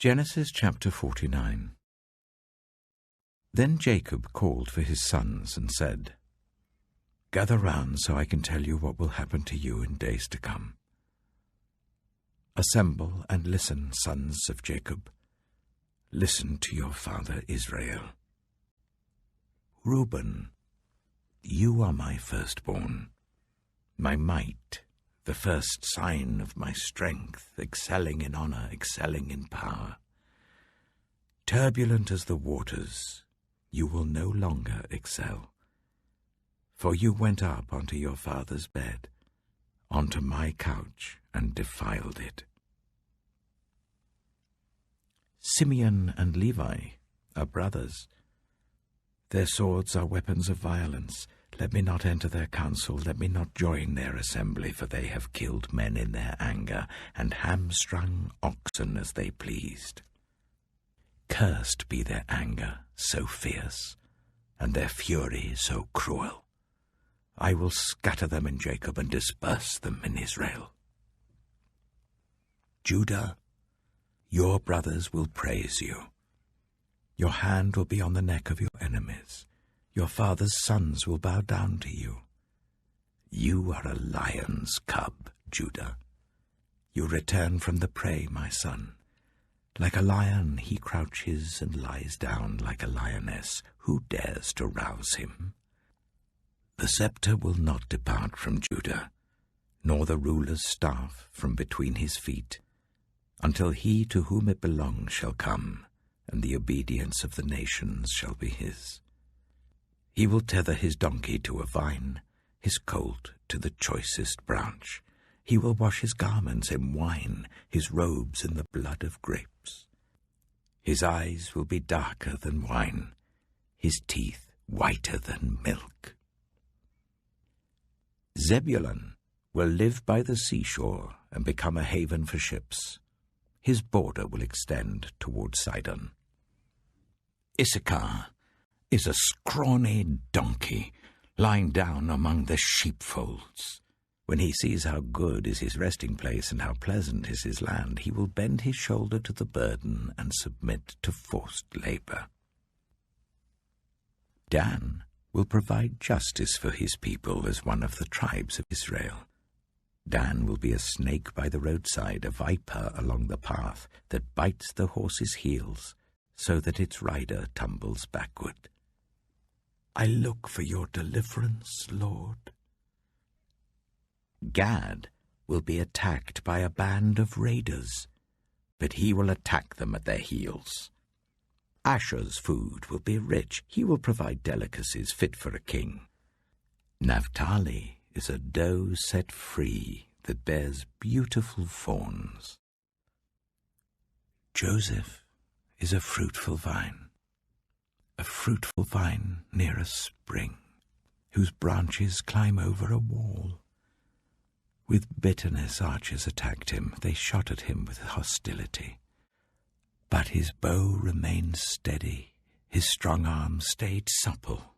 Genesis chapter 49. Then Jacob called for his sons and said, "Gather round so I can tell you what will happen to you in days to come. Assemble and listen, sons of Jacob. Listen to your father Israel. Reuben, you are my firstborn, my might, the first sign of my strength, excelling in honor, excelling in power. Turbulent as the waters, you will no longer excel. For you went up onto your father's bed, onto my couch, and defiled it." Simeon and Levi are brothers. Their swords are weapons of violence. Let me not enter their council, let me not join their assembly, for they have killed men in their anger, and hamstrung oxen as they pleased. Cursed be their anger, so fierce, and their fury so cruel. I will scatter them in Jacob and disperse them in Israel. Judah, your brothers will praise you. Your hand will be on the neck of your enemies. Your father's sons will bow down to you. You are a lion's cub, Judah. You return from the prey, my son. Like a lion he crouches and lies down like a lioness. Who dares to rouse him? The scepter will not depart from Judah, nor the ruler's staff from between his feet, until he to whom it belongs shall come, and the obedience of the nations shall be his. He will tether his donkey to a vine, his colt to the choicest branch. He will wash his garments in wine, his robes in the blood of grapes. His eyes will be darker than wine, his teeth whiter than milk. Zebulun will live by the seashore and become a haven for ships. His border will extend toward Sidon. Issachar is a scrawny donkey lying down among the sheepfolds. When he sees how good is his resting place and how pleasant is his land, he will bend his shoulder to the burden and submit to forced labor. Dan will provide justice for his people as one of the tribes of Israel. Dan will be a snake by the roadside, a viper along the path that bites the horse's heels so that its rider tumbles backward. I look for your deliverance, Lord. Gad will be attacked by a band of raiders, but he will attack them at their heels. Asher's food will be rich. He will provide delicacies fit for a king. Naphtali is a doe set free that bears beautiful fawns. Joseph is a fruitful vine near a spring, whose branches climb over a wall. With bitterness archers attacked him, they shot at him with hostility. But his bow remained steady, his strong arm stayed supple,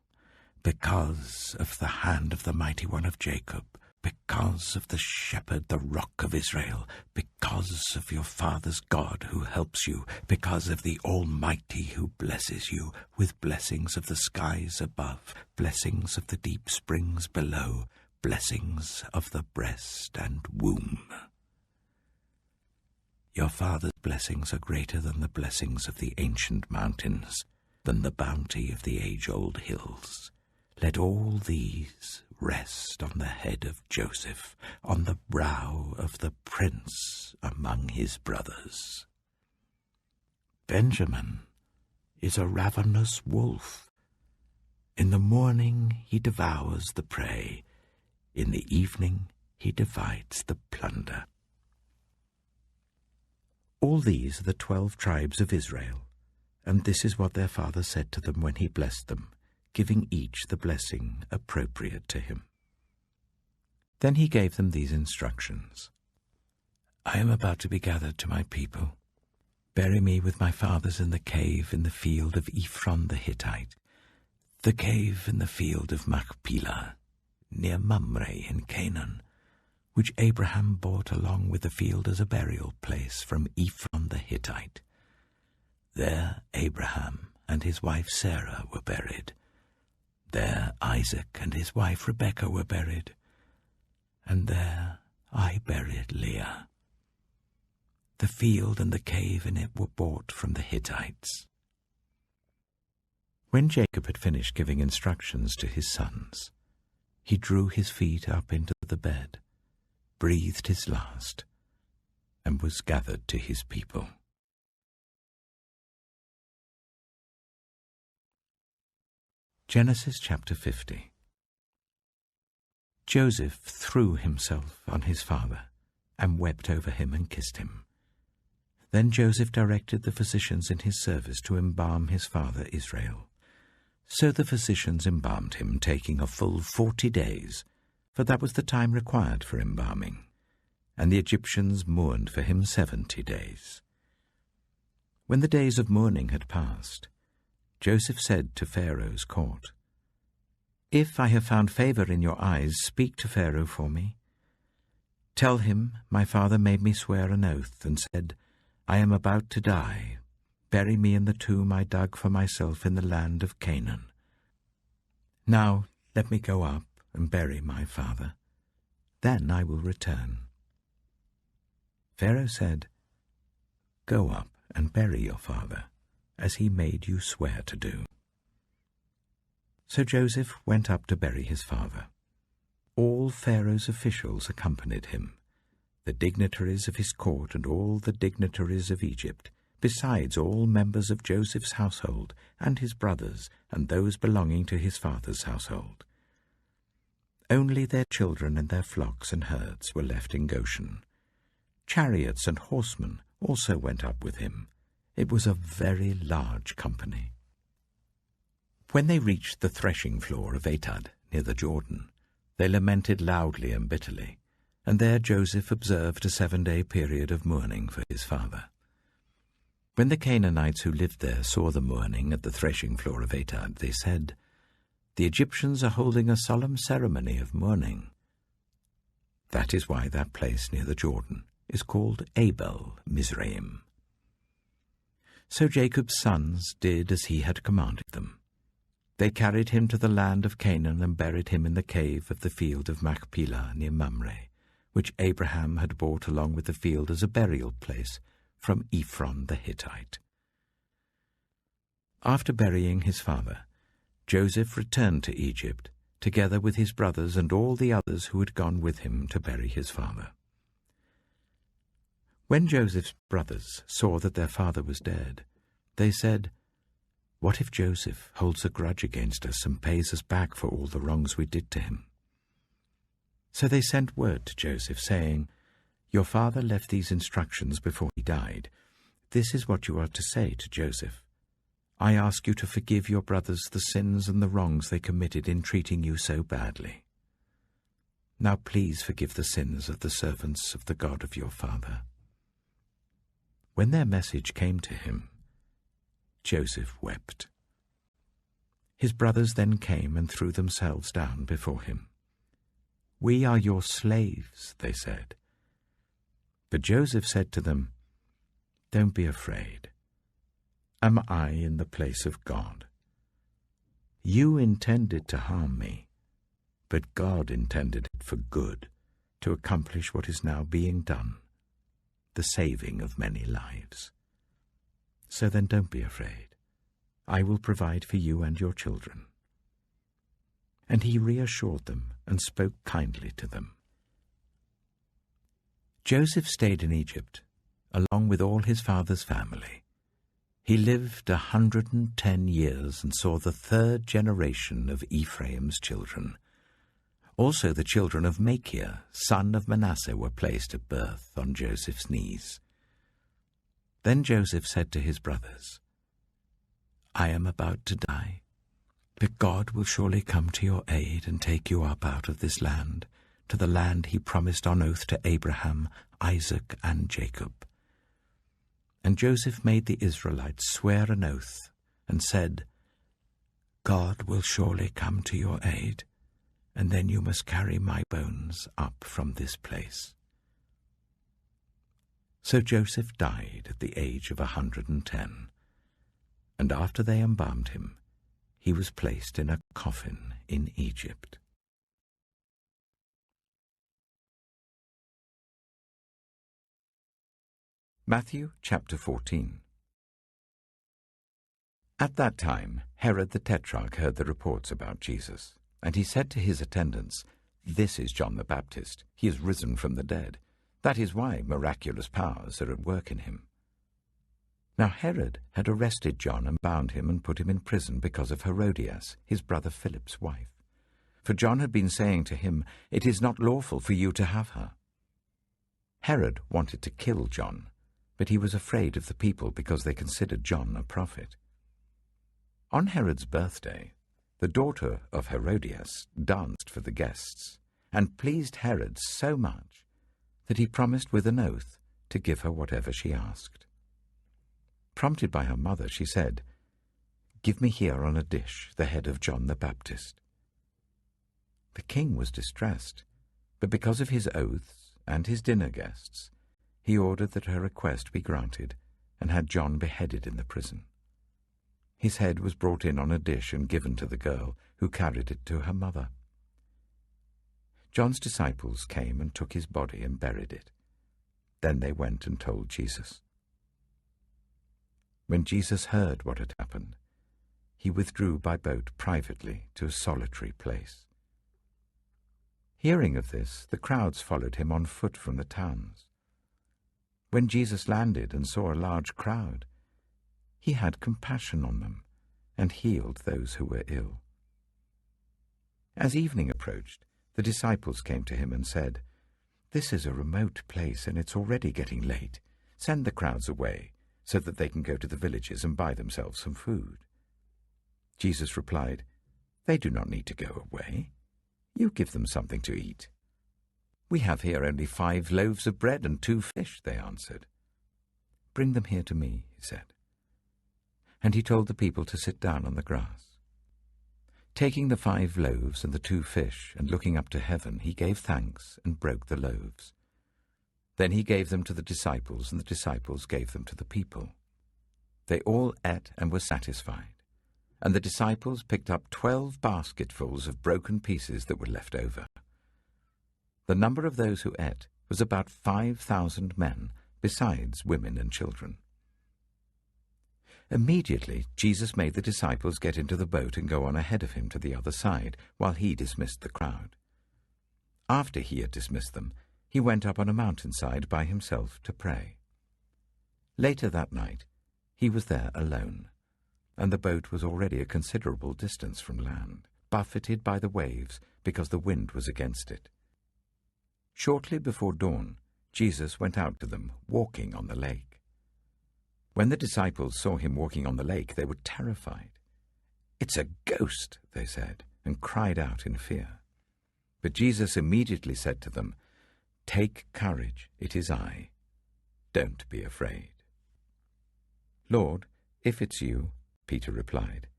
because of the hand of the mighty one of Jacob, because of the shepherd, the rock of Israel, because of your father's God who helps you, because of the Almighty who blesses you with blessings of the skies above, blessings of the deep springs below, blessings of the breast and womb. Your father's blessings are greater than the blessings of the ancient mountains, than the bounty of the age-old hills. Let all these rest on the head of Joseph, on the brow of the prince among his brothers. Benjamin is a ravenous wolf. In the morning he devours the prey. In the evening he divides the plunder. All these are the 12 tribes of Israel, and this is what their father said to them when he blessed them, giving each the blessing appropriate to him. Then he gave them these instructions. I am about to be gathered to my people. Bury me with my fathers in the cave in the field of Ephron the Hittite, the cave in the field of Machpelah, near Mamre in Canaan, which Abraham bought along with the field as a burial place from Ephron the Hittite. There Abraham and his wife Sarah were buried. There Isaac and his wife Rebekah were buried. And there I buried Leah. The field and the cave in it were bought from the Hittites." When Jacob had finished giving instructions to his sons, he drew his feet up into the bed, breathed his last, and was gathered to his people. Genesis chapter 50. Joseph threw himself on his father and wept over him and kissed him. Then Joseph directed the physicians in his service to embalm his father Israel. So the physicians embalmed him, taking a full 40 days, for that was the time required for embalming, and the Egyptians mourned for him 70 days. When the days of mourning had passed, Joseph said to Pharaoh's court, "If I have found favor in your eyes, speak to Pharaoh for me. Tell him, my father made me swear an oath and said, 'I am about to die. Bury me in the tomb I dug for myself in the land of Canaan.' Now let me go up and bury my father. Then I will return." Pharaoh said, "Go up and bury your father, as he made you swear to do." So Joseph went up to bury his father. All Pharaoh's officials accompanied him, the dignitaries of his court and all the dignitaries of Egypt, besides all members of Joseph's household and his brothers and those belonging to his father's household. Only their children and their flocks and herds were left in Goshen. Chariots and horsemen also went up with him. It was a very large company. When they reached the threshing floor of Atad, near the Jordan, they lamented loudly and bitterly, and there Joseph observed a 7-day period of mourning for his father. When the Canaanites who lived there saw the mourning at the threshing floor of Atad, they said, "The Egyptians are holding a solemn ceremony of mourning." That is why that place near the Jordan is called Abel Mizraim. So Jacob's sons did as he had commanded them. They carried him to the land of Canaan and buried him in the cave of the field of Machpelah near Mamre, which Abraham had bought along with the field as a burial place from Ephron the Hittite. After burying his father, Joseph returned to Egypt, together with his brothers and all the others who had gone with him to bury his father. When Joseph's brothers saw that their father was dead, they said, "What if Joseph holds a grudge against us and pays us back for all the wrongs we did to him?" So they sent word to Joseph, saying, "Your father left these instructions before he died. This is what you are to say to Joseph. I ask you to forgive your brothers the sins and the wrongs they committed in treating you so badly. Now please forgive the sins of the servants of the God of your father." When their message came to him, Joseph wept. His brothers then came and threw themselves down before him. "We are your slaves," they said. But Joseph said to them, "Don't be afraid. Am I in the place of God? You intended to harm me, but God intended it for good, to accomplish what is now being done, the saving of many lives. So then don't be afraid. I will provide for you and your children." And he reassured them and spoke kindly to them. Joseph stayed in Egypt, along with all his father's family. He lived 110 years and saw the 3rd generation of Ephraim's children. Also the children of Machir, son of Manasseh, were placed at birth on Joseph's knees. Then Joseph said to his brothers, "I am about to die, but God will surely come to your aid and take you up out of this land, to the land he promised on oath to Abraham, Isaac, and Jacob." And Joseph made the Israelites swear an oath and said, "God will surely come to your aid, and then you must carry my bones up from this place." So Joseph died at the age of 110, And after they embalmed him, he was placed in a coffin in Egypt. Matthew chapter 14. At that time Herod the Tetrarch heard the reports about Jesus, and he said to his attendants, "This is John the Baptist. He is risen from the dead. That is why miraculous powers are at work in him." Now Herod had arrested John and bound him and put him in prison because of Herodias, his brother Philip's wife. For John had been saying to him, "It is not lawful for you to have her." Herod wanted to kill John, but he was afraid of the people because they considered John a prophet. On Herod's birthday, the daughter of Herodias danced for the guests, and pleased Herod so much that he promised with an oath to give her whatever she asked. Prompted by her mother, she said, "Give me here on a dish the head of John the Baptist." The king was distressed, but because of his oaths and his dinner guests, he ordered that her request be granted and had John beheaded in the prison. His head was brought in on a dish and given to the girl, who carried it to her mother. John's disciples came and took his body and buried it. Then they went and told Jesus. When Jesus heard what had happened, he withdrew by boat privately to a solitary place. Hearing of this, the crowds followed him on foot from the towns. When Jesus landed and saw a large crowd, he had compassion on them and healed those who were ill. As evening approached, the disciples came to him and said, "This is a remote place and it's already getting late. Send the crowds away so that they can go to the villages and buy themselves some food." Jesus replied, "They do not need to go away. You give them something to eat." "We have here only 5 loaves of bread and 2 fish," they answered. "Bring them here to me," he said. And he told the people to sit down on the grass. Taking the 5 loaves and the 2 fish, and looking up to heaven, he gave thanks and broke the loaves. Then he gave them to the disciples, and the disciples gave them to the people. They all ate and were satisfied, and the disciples picked up 12 basketfuls of broken pieces that were left over. The number of those who ate was about 5,000 men, besides women and children. Immediately Jesus made the disciples get into the boat and go on ahead of him to the other side, while he dismissed the crowd. After he had dismissed them, he went up on a mountainside by himself to pray. Later that night, he was there alone, and the boat was already a considerable distance from land, buffeted by the waves because the wind was against it. Shortly before dawn, Jesus went out to them, walking on the lake. When the disciples saw him walking on the lake, they were terrified. "It's a ghost," they said, and cried out in fear. But Jesus immediately said to them, "Take courage, it is I. Don't be afraid." "Lord, if it's you," Peter replied,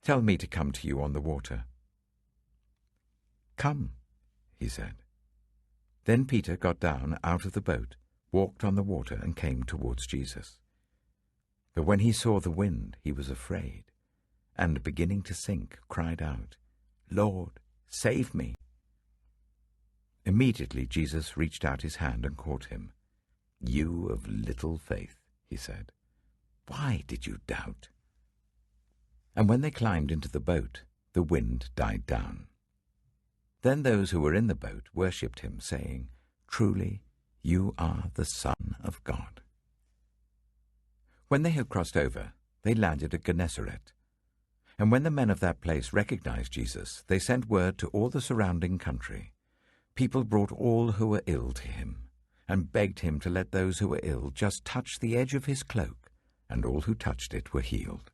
"tell me to come to you on the water." "Come," he said. Then Peter got down out of the boat, walked on the water, and came towards Jesus. But when he saw the wind, he was afraid, and beginning to sink, cried out, "Lord, save me." Immediately Jesus reached out his hand and caught him. "You of little faith," he said, "why did you doubt?" And when they climbed into the boat, the wind died down. Then those who were in the boat worshipped him, saying, "Truly, you are the Son of God." When they had crossed over, they landed at Gennesaret. And when the men of that place recognized Jesus, they sent word to all the surrounding country. People brought all who were ill to him, and begged him to let those who were ill just touch the edge of his cloak, and all who touched it were healed.